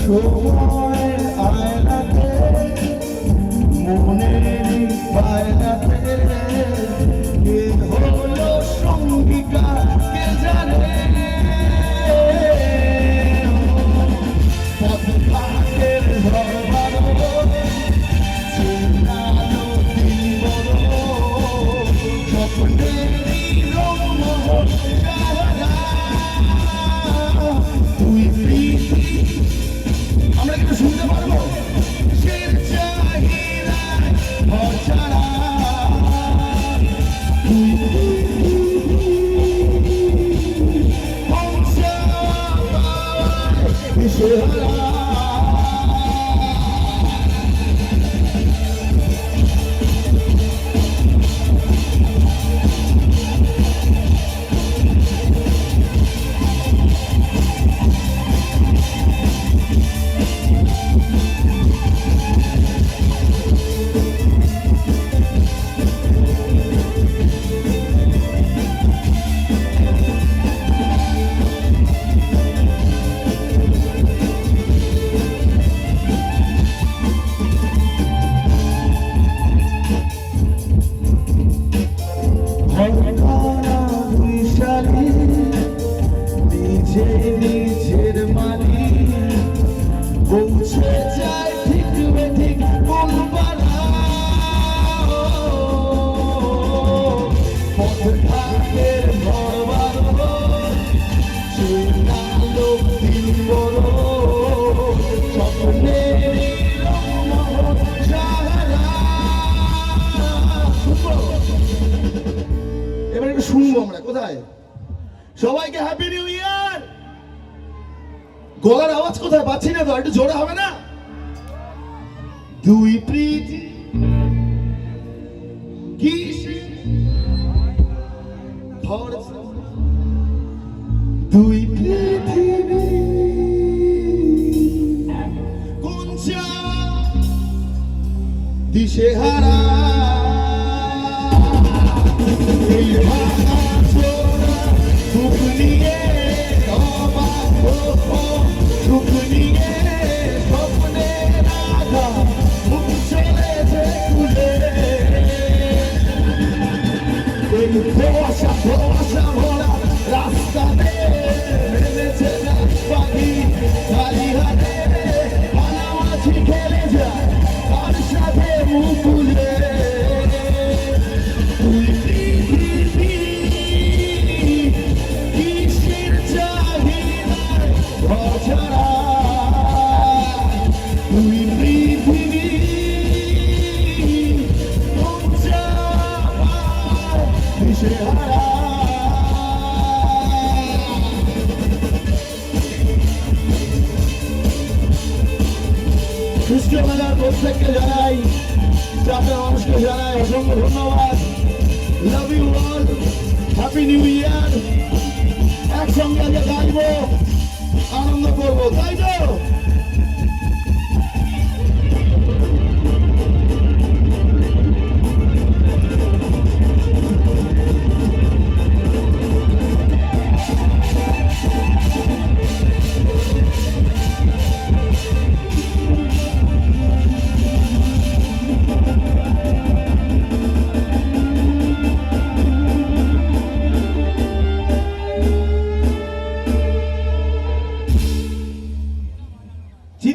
সময় আয়নাতে মনের পায়নাতে কে হলো সঙ্গিকা কে জানে পথঘাটের ঝড় চিনালো দিন বড় স্বপ্নেরই রংমহল সারা তুই প্রীতি আমরা কিন্তু শুনতে পারবো শের চাহিদা অচারা নিজের মানি পৌঁছে যায় ঠিক বেঠিক কোন পালা পথঘাটের ভরবার চিনালো দিন বড় স্বপ্নের রংমহল সারা এবার একটু শুনবো আমরা কোথায় সবাইকে হ্যাপি নিউ ইয়ার গলার আওয়াজ কোথায় পাচ্ছি না তো একটু জোরে হবে না দুই প্রীতি দুই পৃথিবী কোন দিশেহারা এই ভাঙা ছোড়া বুক নিয়ে সুখ নিয়ে স্বপ্নের আঘা মুখ চলেছে খুলে এই ধোঁয়াশা ভরা রাস্তাতে নেমেছে না পাখি খালি হাতে মাঝি খেলে যায় তার সাথে মুকুলে খ্রিস্টীয় মেলার প্রত্যেককে জানাই চাপের মানুষকে জানাই অসংখ্য ধন্যবাদ love you all happy new year একসঙ্গে আজকে গাইবো আনন্দ করবো তাই তো